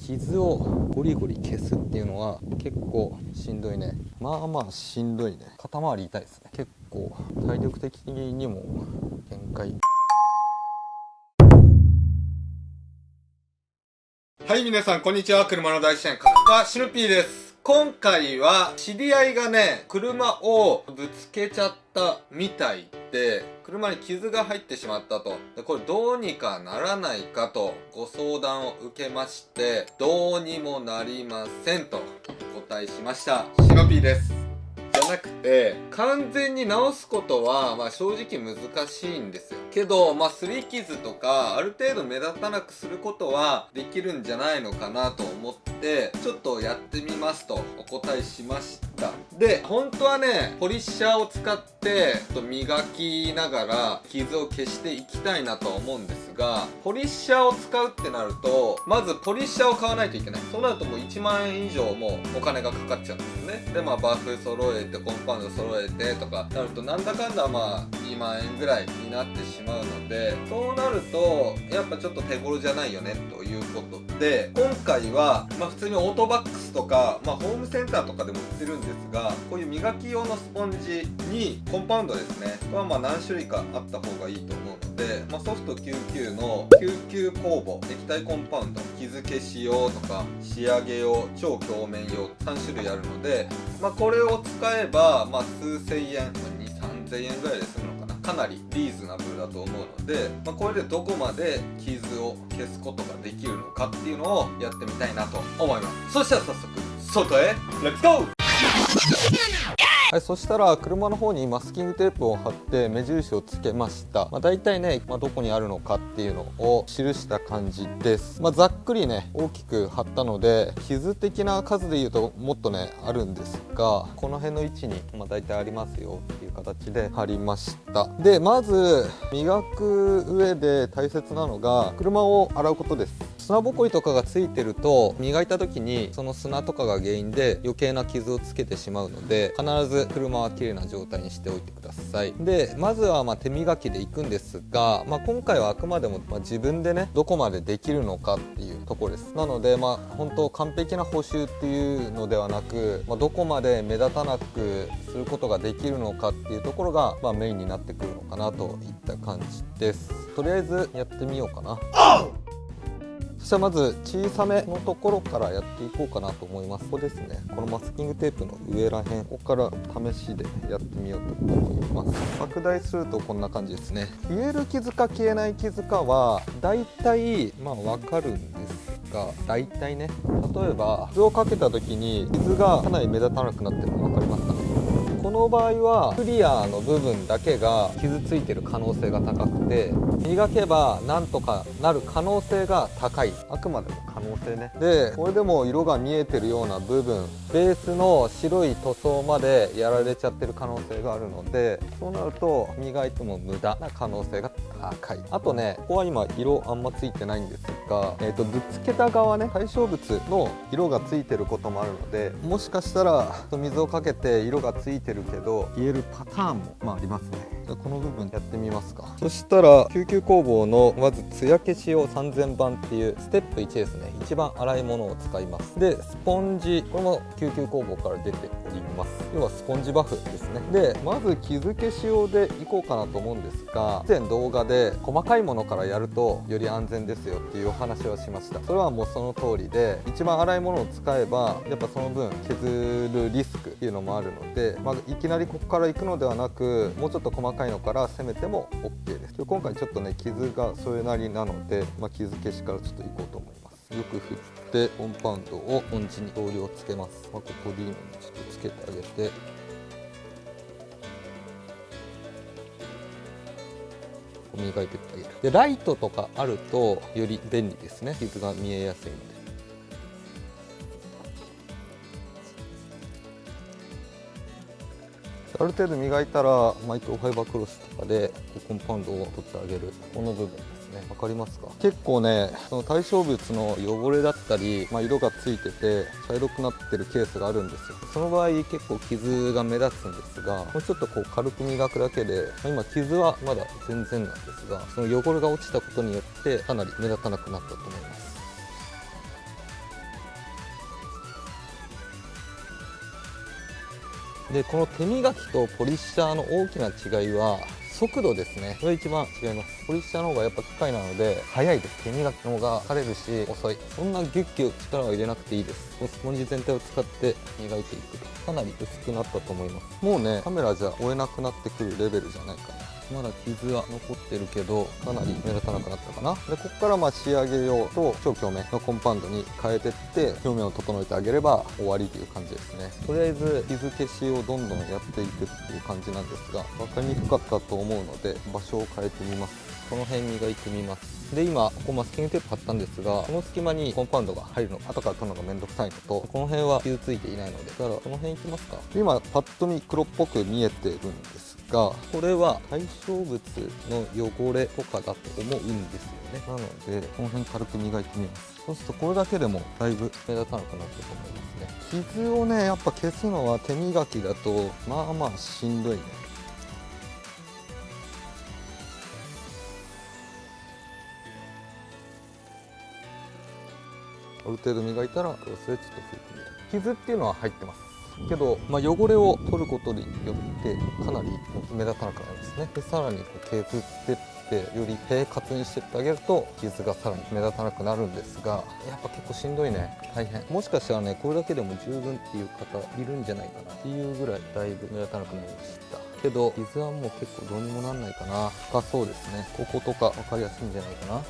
傷をゴリゴリ消すっていうのは結構しんどいね。まあまあしんどいね。肩周り痛いですね。結構体力的にも限界。はい、皆さんこんにちは。車の大自然カフカシヌピーです。今回は知り合いがね、車をぶつけちゃったみたいで、車に傷が入ってしまったと。で、これどうにかならないかとご相談を受けまして、どうにもなりませんとお答えしました。シノピーです。じゃなくて、完全に直すことは、正直難しいんですよ。けど、擦り傷とか、ある程度目立たなくすることはできるんじゃないのかなと思って、ちょっとやってみますとお答えしました。で、本当はね、ポリッシャーを使って、磨きながら傷を消していきたいなとは思うんですが、ポリッシャーを使うってなると、まずポリッシャーを買わないといけない。そうなるともう1万円以上もお金がかかっちゃうんですよね。で、バフ揃えて、コンパウンド揃えてとかなると、なんだかんだ2万円ぐらいになってしまうので、そうなるとやっぱちょっと手頃じゃないよねということで、今回は普通にオートバックスとか、ホームセンターとかでも売ってるんですが、こういう磨き用のスポンジにコンパウンドですねは何種類かあった方がいいと思うので、ソフト99の99酵母液体コンパウンド、傷消し用とか仕上げ用、超表面用3種類あるので、これを使えば数千円、2、3000円ぐらいで済むのかな。かなりリーズナブルだと思うので、これでどこまで傷を消すことができるのかっていうのをやってみたいなと思います。そしたら早速外へレッツゴー。はい、そしたら車の方にマスキングテープを貼って目印をつけました。大体ね、どこにあるのかっていうのを記した感じです。ざっくりね、大きく貼ったので、傷的な数で言うともっとね、あるんですが、この辺の位置に、大体ありますよっていう形で貼りました。で、まず、磨く上で大切なのが、車を洗うことです。砂ぼこりとかがついてると、磨いた時にその砂とかが原因で余計な傷をつけてしまうので、必ず車は綺麗な状態にしておいてください。で、まずは手磨きでいくんですが、今回はあくまでも自分でね、どこまでできるのかっていうところです。なので本当完璧な補修っていうのではなく、どこまで目立たなくすることができるのかっていうところが、メインになってくるのかなといった感じです。とりあえずやってみようかな。そしたらまず小さめのところからやっていこうかなと思います。ここですね。このマスキングテープの上らへん、ここから試しでやってみようと思います。拡大するとこんな感じですね。消える傷か消えない傷かはだいたいわかるんですが、だいたいね、例えば傷をかけた時に傷がかなり目立たなくなってるの分かりますかね。この場合はクリアの部分だけが傷ついてる可能性が高くて、磨けばなんとかなる可能性が高い。あくまでも可能性ね。で、これでも色が見えてるような部分、ベースの白い塗装までやられちゃってる可能性があるので、そうなると磨いても無駄な可能性が高い。あとね、ここは今色あんまついてないんですが、ぶつけた側ね、対象物の色がついてることもあるので、もしかしたら水をかけて色がついてるけど消えるパターンもありますね。じゃあこの部分やってみますか。そしたら99工房のまず艶消し用3000番っていうステップ1ですね。一番粗いものを使います。で、スポンジ、これも99工房から出ております。要はスポンジバフですね。で、まず傷消し用でいこうかなと思うんですが、以前動画で細かいものからやるとより安全ですよっていうお話をしました。それはもうその通りで、一番粗いものを使えばやっぱその分削るリスクっていうのもあるので、いきなりここから行くのではなく、もうちょっと細かいのから攻めても OK です。今回ちょっとね、傷がそれなりなので、傷消しからちょっと行こうと思います。よく振ってコンパウンドをポンチに同量つけます。ここでいいのにちょっとつけてあげて、磨いてってあげる。で、ライトとかあるとより便利ですね。傷が見えやすいので。ある程度磨いたらマイクロファイバークロスとかでコンパウンドを取ってあげる。この部分ですね。わかりますか？結構ね、その対象物の汚れだったり、色がついてて茶色くなってるケースがあるんですよ。その場合結構傷が目立つんですが、もうちょっと軽く磨くだけで、今傷はまだ全然なんですが、その汚れが落ちたことによってかなり目立たなくなったと思います。でこの手磨きとポリッシャーの大きな違いは速度ですね。これ一番違います。ポリッシャーの方がやっぱ機械なので速いです。手磨きの方が疲れるし遅い。そんなギュッギュ力を入れなくていいです。スポンジ全体を使って磨いていくとかなり薄くなったと思います。もうねカメラじゃ追えなくなってくるレベルじゃないかな。まだ傷は残ってるけどかなり目立たなくなったかな。でここから仕上げ用と超強めのコンパウンドに変えてって表面を整えてあげれば終わりという感じですね。とりあえず傷消しをどんどんやっていくっていう感じなんですが、分かりにくかったと思うので場所を変えてみます。この辺磨いてみます。で今ここマスキングテープ貼ったんですが、この隙間にコンパウンドが入るの後から取るのがめんどくさいのと、この辺は傷ついていないので、だからこの辺いきますか。今パッと見黒っぽく見えてるんですが、これは対象物の汚れとかだと思うんですよね。なのでこの辺軽く磨いてみます。そうするとこれだけでもだいぶ目立たなくなったと思いますね。傷をねやっぱ消すのは手磨きだとまあまあしんどいね。ある程度磨いたらクロスでちょっと拭いてみる。傷っていうのは入ってますけど、汚れを取ることによってかなり目立たなくなるんですね。でさらに削ってってより平滑にしてってあげると傷がさらに目立たなくなるんですが、やっぱ結構しんどいね。大変。もしかしたらねこれだけでも十分っていう方いるんじゃないかなっていうぐらいだいぶ目立たなくなりましたけど、傷はもう結構どうにもなんないかな。深そうですね。こことか分かりやすいんじゃないかな。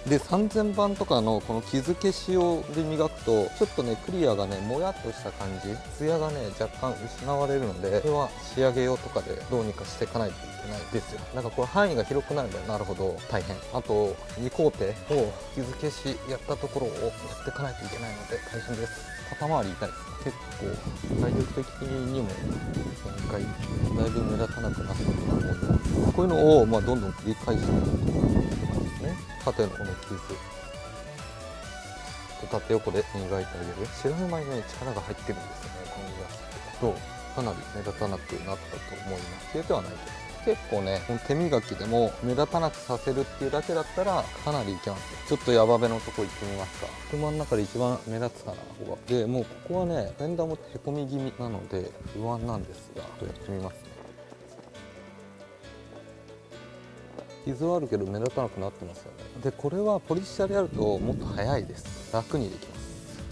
で3000番とかのこの傷消し用で磨くとちょっとねクリアがねもやっとした感じ、ツヤがね若干失われるので、これは仕上げ用とかでどうにかしていかないといけないですよ。なんかこれ範囲が広くなればなるほど大変。あと2工程を傷消しやったところをやっていかないといけないので大変です。肩周り痛いです。結構体力的にも限界、だいぶ目立たなくなったと思います。こういうのをどんどん繰り返していくと縦のこの傷縦横で磨いてあげる。知らぬ間にね力が入ってるんですよね。この磨きとかなり目立たなくなったと思います。消えてはないけど結構ねこの手磨きでも目立たなくさせるっていうだけだったらかなりいけますよ。ちょっとヤバめのとこ行ってみますか。車の中で一番目立つかなここが。でもうここはねフェンダーもへこみ気味なので不安なんですが、ちょっとやってみますね。傷はあるけど目立たなくなってますよね。でこれはポリッシャーでやるともっと早いです。楽にできます。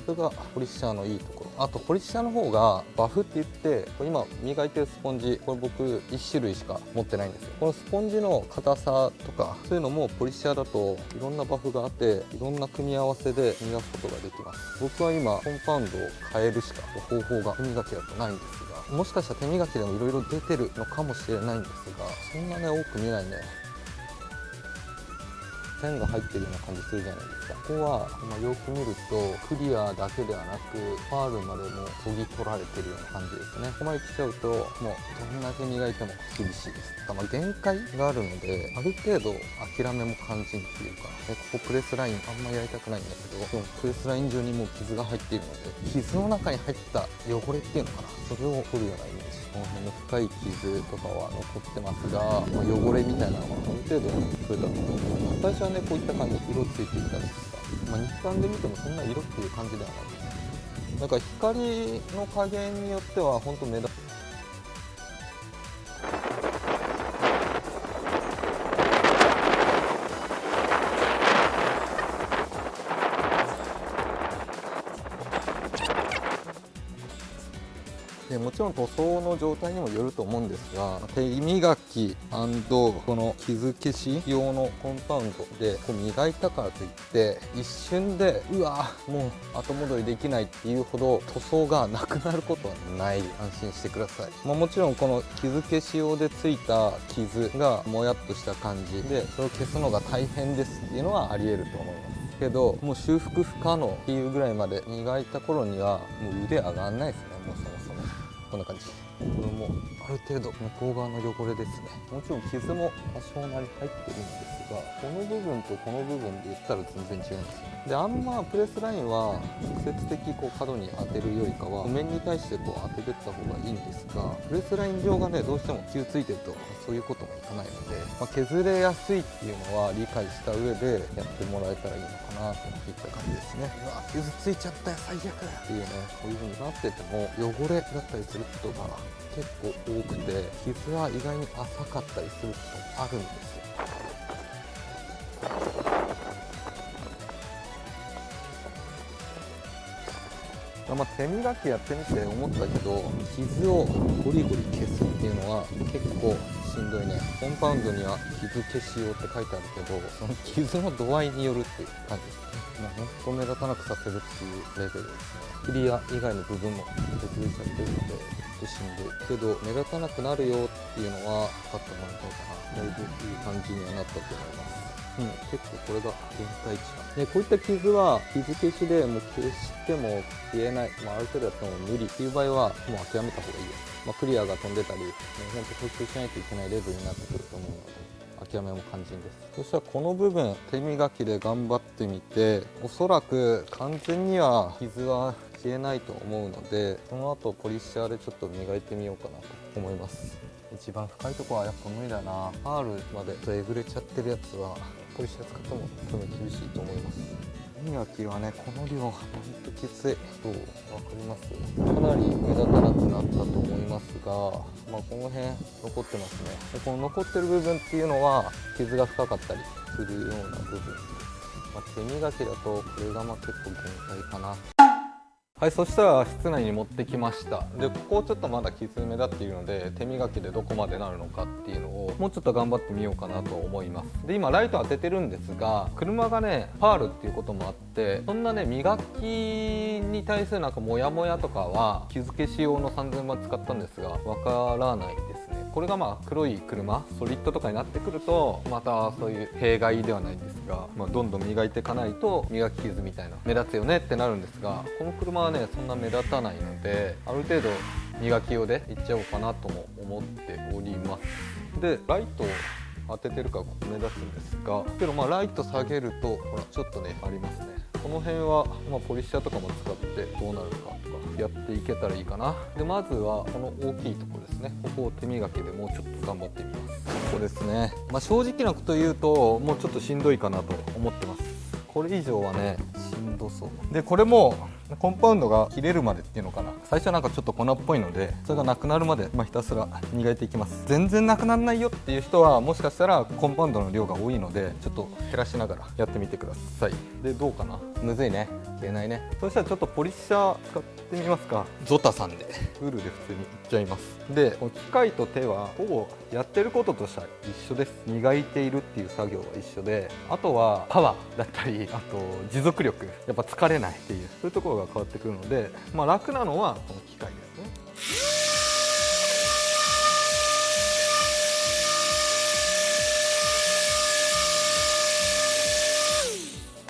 それがポリッシャーのいいところ。あとポリッシャーの方がバフって言って今磨いてるスポンジ、これ僕1種類しか持ってないんですよ。このスポンジの硬さとかそういうのもポリッシャーだといろんなバフがあっていろんな組み合わせで磨くことができます。僕は今コンパウンドを変えるしか方法が手磨きだとないんですが、もしかしたら手磨きでもいろいろ出てるのかもしれないんですが、そんなね多く見ないね。線が入ってるような感じするじゃないですか。ここは、よく見るとクリアだけではなくファールまでも研ぎ取られてるような感じですね。ここまで来ちゃうともうどんだけ磨いても厳しいです。限界があるのである程度諦めも肝心っていうか、ここプレスラインあんまやりたくないんだけど、でもプレスライン上にもう傷が入っているので傷の中に入った汚れっていうのかな、それを取るようなイメージ。この辺の深い傷とかは残ってますが、汚れみたいなのはある程度取れたと思います。最初はねこういった感じ色ついていたんですが、肉眼で見てもそんな色っていう感じではないです。なんか光の加減によっては本当目立つ。もちろん塗装の状態にもよると思うんですが、手磨き&この傷消し用のコンパウンドでこう磨いたからといって一瞬でうわもう後戻りできないっていうほど塗装がなくなることはない。安心してください。もちろんこの傷消し用でついた傷がもやっとした感じでそれを消すのが大変ですっていうのはありえると思いますけど、もう修復不可能っていうぐらいまで磨いた頃にはもう腕上がんないですね。もうそもそもこんな感じ。これもある程度向こう側の汚れですね。もちろん傷も多少なり入ってるんですが、この部分とこの部分で言ったら全然違いますよ。であんまプレスラインは直接的角に当てるよりかは面に対して当ててった方がいいんですが、プレスライン上がねどうしても傷ついてるとそういうこともいかないので、削れやすいっていうのは理解した上でやってもらえたらいいのかなといった感じですね。うわ傷ついちゃったよ最悪っていうね、こういう風になってても汚れだったりすることが結構多くて、傷は意外に浅かったりすることもあるんですよ。手磨きやってみて思ったけど、傷をゴリゴリ消すっていうのは結構しんどいね。コンパウンドには傷消し用って書いてあるけど、その傷の度合いによるっていう感じですね。ほんと目立たなくさせるっていうレベルですね。クリア以外の部分も削れちゃってるのでちょっとしんどいけど、目立たなくなるよっていうのは分かってもらいたいかな。だいぶいい感じにはなったと思います。結構これが限界値で、こういった傷は傷消しでもう消しても消えない、ある程度やっても無理っていう場合はもう諦めた方がいいです。クリアが飛んでたり、ほんと補修しないといけないレベルになってくると思うので諦めも肝心です。そしたらこの部分手磨きで頑張ってみて、おそらく完全には傷は消えないと思うので、その後ポリッシャーでちょっと磨いてみようかなと思います。一番深いところはやっぱ無理だな。パールまでえぐれちゃってるやつはポリッシャー使っても多分厳しいと思います。磨きはねこの量ほんときつい。どう分かります？かなり目立たなくなったと思いますが、この辺残ってますね。でこの残ってる部分っていうのは傷が深かったりするような部分です。手磨きだとこれが結構限界かな。はい、そしたら室内に持ってきました。でここちょっとまだ傷目立っているので、手磨きでどこまでなるのかっていうのをもうちょっと頑張ってみようかなと思います。で今ライト当ててるんですが、車がねパールっていうこともあって、そんなね磨きに対するモヤモヤとかは傷消し用の3000万使ったんですがわからないですね。これが黒い車ソリッドとかになってくるとまたそういう弊害ではないんですが、どんどん磨いていかないと磨き傷みたいな目立つよねってなるんですが、この車はねそんな目立たないので、ある程度磨き用でいっちゃおうかなとも思っております。でライトを当ててるからここ目立つんですが、けどライト下げるとほらちょっとねありますね。この辺は、ポリッシャーとかも使ってどうなるかとかやっていけたらいいかな。でまずはこの大きいところですね。ここを手磨きでもうちょっと頑張ってみます。ここですね。正直なこと言うともうちょっとしんどいかなと思ってます。これ以上はねしんどそうで、これもコンパウンドが切れるまでっていうのかな、最初はちょっと粉っぽいので、それがなくなるまでひたすら磨いていきます。全然なくならないよっていう人はもしかしたらコンパウンドの量が多いのでちょっと減らしながらやってみてください。でどうかな、むずいね、消えないね。そしたらちょっとポリッシャー使ってみますか。ゾタさんでウールで普通にいっちゃいます。でこの機械と手はほぼやってることとしては一緒です。磨いているっていう作業は一緒で、あとはパワーだったり、あと持続力、やっぱ疲れないっていうそういうところが変わってくるので、楽なのはこの機械ですね。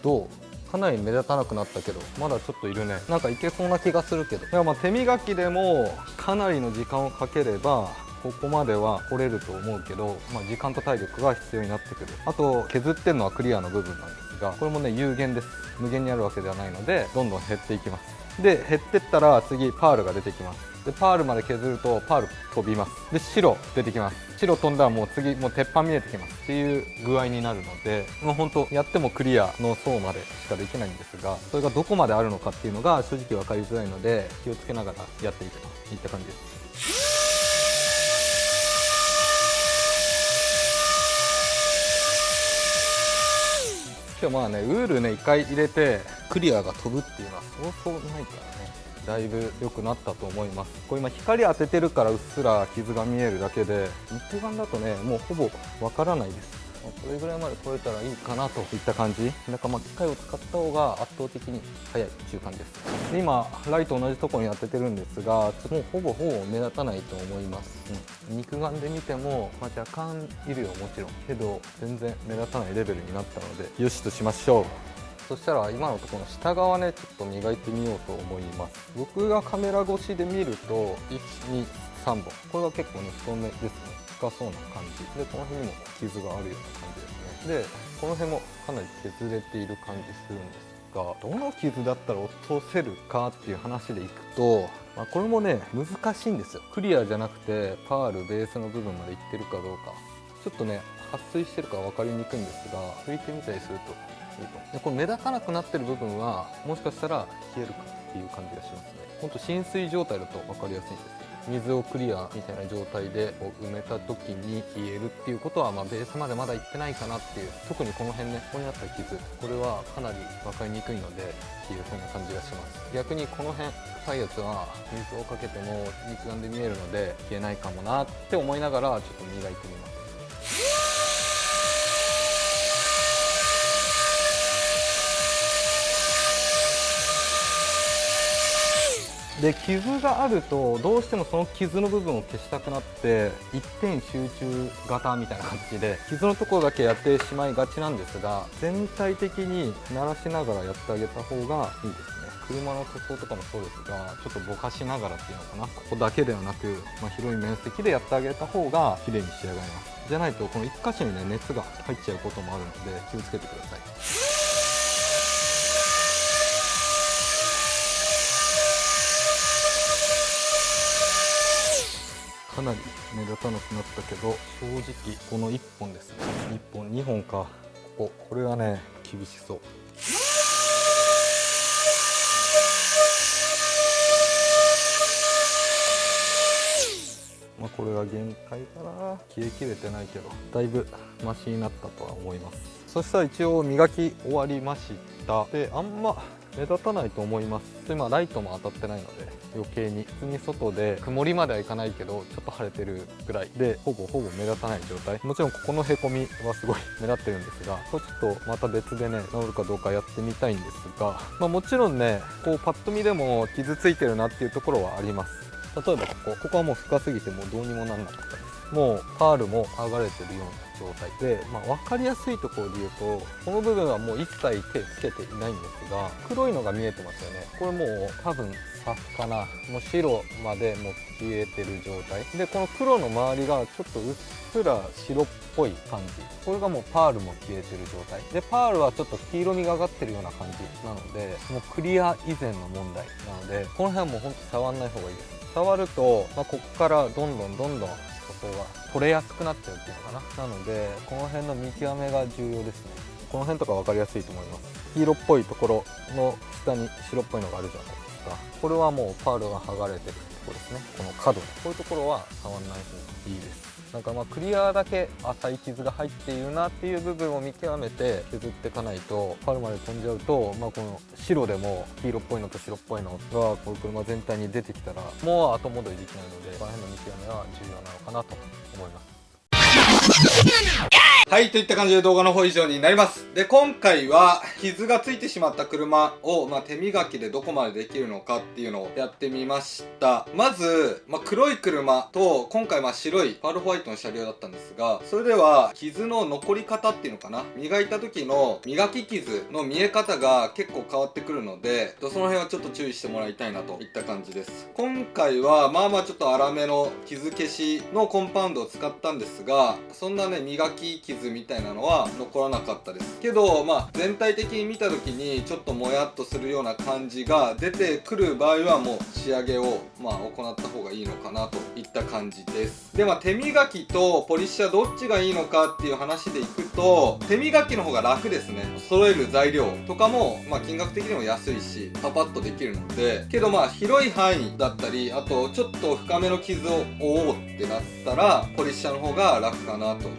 どう？かなり目立たなくなったけどまだちょっといるね。いけそうな気がするけど、手磨きでもかなりの時間をかければここまでは来れると思うけど、時間と体力が必要になってくる。あと削ってるのはクリアの部分なんですが、これもね有限です。無限にあるわけではないのでどんどん減っていきます。で減ってったら次パールが出てきます。でパールまで削るとパール飛びます。で白出てきます。白飛んだらもう次鉄板見えてきますっていう具合になるので、本当やってもクリアの層までしかできないんですが、それがどこまであるのかっていうのが正直分かりづらいので気をつけながらやっていくといった感じです。ウールね1回入れてクリアが飛ぶっていうのはそうそうないからね、だいぶ良くなったと思います。これ今光当ててるからうっすら傷が見えるだけで、肉眼だとねもうほぼわからないです。これぐらいまで取れたらいいかなといった感じ。だから機械を使った方が圧倒的に速いっていう感じです。で今ライト同じところに当ててるんですが、もうほぼ目立たないと思います。肉眼で見ても、若干いるよもちろんけど全然目立たないレベルになったのでよしとしましょう。そしたら今のところの下側ねちょっと磨いてみようと思います。僕がカメラ越しで見ると1、2、3本、これが結構ね太めですね。深そうな感じで、この辺にも傷があるような感じですね。でこの辺もかなり削れている感じするんですが、どの傷だったら落とせるかっていう話でいくと、これもね難しいんですよ。クリアじゃなくてパールベースの部分までいってるかどうか、ちょっとね撥水してるか分かりにくいんですが、拭いてみたりするといいと思う。でこの目立たなくなってる部分はもしかしたら消えるかっていう感じがしますね。ほんと浸水状態だと分かりやすいんですよ。水をクリアみたいな状態で埋めた時に消えるっていうことは、ベースまでまだいってないかなっていう。特にこの辺ね、ここにあった傷、これはかなり分かりにくいので消えそうな感じがします。逆にこの辺深いやつは水をかけても肉眼で見えるので消えないかもなって思いながらちょっと磨いてみます。で傷があるとどうしてもその傷の部分を消したくなって一点集中型みたいな感じで傷のところだけやってしまいがちなんですが、全体的に慣らしながらやってあげた方がいいですね。車の塗装とかもそうですが、ちょっとぼかしながらっていうのかな、ここだけではなく、広い面積でやってあげた方が綺麗に仕上がります。じゃないとこの1箇所にね熱が入っちゃうこともあるので気をつけてください。かなり目立たなくなったけど、正直この1本ですね、1本2本か、これはね厳しそう。これは限界かな。消えきれてないけどだいぶマシになったとは思います。そしたら一応磨き終わりました。であんま目立たないと思います。でライトも当たってないので余計に、普通に外で曇りまではいかないけどちょっと晴れてるぐらいでほぼ目立たない状態。もちろんここのへこみはすごい目立ってるんですが、これちょっとまた別でね治るかどうかやってみたいんですが、もちろんねパッと見でも傷ついてるなっていうところはあります。例えばここはもう深すぎてもうどうにもなんなかったです。もうパールも剥がれてるような状態で、分かりやすいところで言うとこの部分はもう一切手つけていないんですが、黒いのが見えてますよね。これもう多分サフかな、もう白までもう消えてる状態で、この黒の周りがちょっとうっすら白っぽい感じ、これがもうパールも消えてる状態で、パールはちょっと黄色みがかってるような感じなので、もうクリア以前の問題なので、この辺はもうほんと触んない方がいいです。触ると、ここからどんどん塗装が取れやすくなっちゃうっていうのかな。なのでこの辺の見極めが重要ですね。この辺とか分かりやすいと思います。黄色っぽいところの下に白っぽいのがあるじゃないですか。これはもうパールが剥がれてるところですね。この角、こういうところは触らない方がいいです。なんかクリアだけ浅い傷が入っているなっていう部分を見極めて削っていかないと、パールまで飛んじゃうと、この白でも黄色っぽいのと白っぽいのがこの車全体に出てきたらもう後戻りできないので、この辺の見極めは重要なのかなと思います。はい、といった感じで動画の方以上になります。で、今回は傷がついてしまった車を、手磨きでどこまでできるのかっていうのをやってみました。まず、黒い車と、今回白いパールホワイトの車両だったんですが、それでは傷の残り方っていうのかな、磨いた時の磨き傷の見え方が結構変わってくるので、その辺はちょっと注意してもらいたいなといった感じです。今回はちょっと粗めの傷消しのコンパウンドを使ったんですが、そんなね磨き傷みたいなのは残らなかったですけど、全体的に見た時にちょっともやっとするような感じが出てくる場合はもう仕上げを行った方がいいのかなといった感じです。で手磨きとポリッシャーどっちがいいのかっていう話でいくと、手磨きの方が楽ですね。揃える材料とかも金額的にも安いしパパッとできるので、けど広い範囲だったり、あとちょっと深めの傷を負おうってなったらポリッシャーの方が楽かなといっ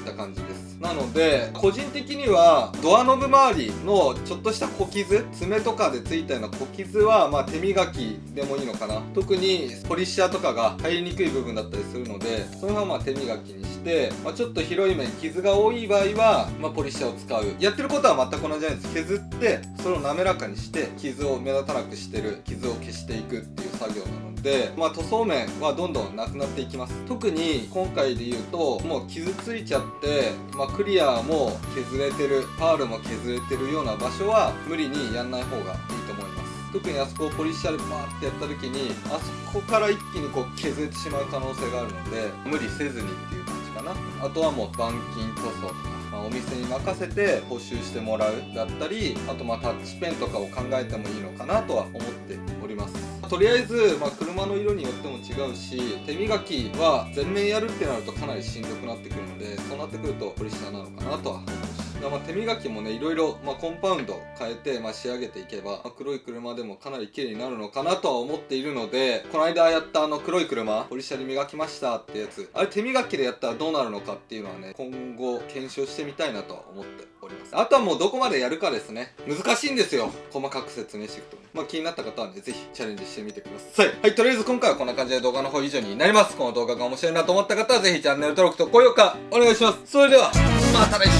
た感じです。なので個人的にはドアノブ周りのちょっとした小傷、爪とかでついたような小傷は手磨きでもいいのかな。特にポリッシャーとかが入りにくい部分だったりするので、それは手磨きにして、ちょっと広い面傷が多い場合は、ポリッシャーを使う。やってることは全く同じなんです。削ってそれを滑らかにして傷を目立たなくしてる傷を消していくっていう作業なので、塗装面はどんどんなくなっていきます。特に今回で言うともう傷ついちゃって、クリアも削れてる、パールも削れてるような場所は無理にやんない方がいいと思います。特にあそこをポリッシャーでバーってやった時にあそこから一気にこう削れてしまう可能性があるので、無理せずにっていう感じかな。あとはもう板金塗装とか、お店に任せて補修してもらうだったり、あとタッチペンとかを考えてもいいのかなとは思っております。とりあえず、車の色によっても違うし、手磨きは全面やるってなるとかなりしんどくなってくるので、そうなってくるとポリッシャーなのかなとは思います。手磨きもね、いろいろ、コンパウンド変えて、仕上げていけば、黒い車でもかなり綺麗になるのかなとは思っているので、この間やった黒い車ポリッシャーで磨きましたってやつ、あれ手磨きでやったらどうなるのかっていうのはね、今後検証してみたいなとは思っております。あとはもうどこまでやるかですね。難しいんですよ、細かく説明していくと。気になった方はね、ぜひチャレンジしてみてください。はい、とりあえず今回はこんな感じで動画の方以上になります。この動画が面白いなと思った方はぜひチャンネル登録と高評価お願いします。それではまた来週。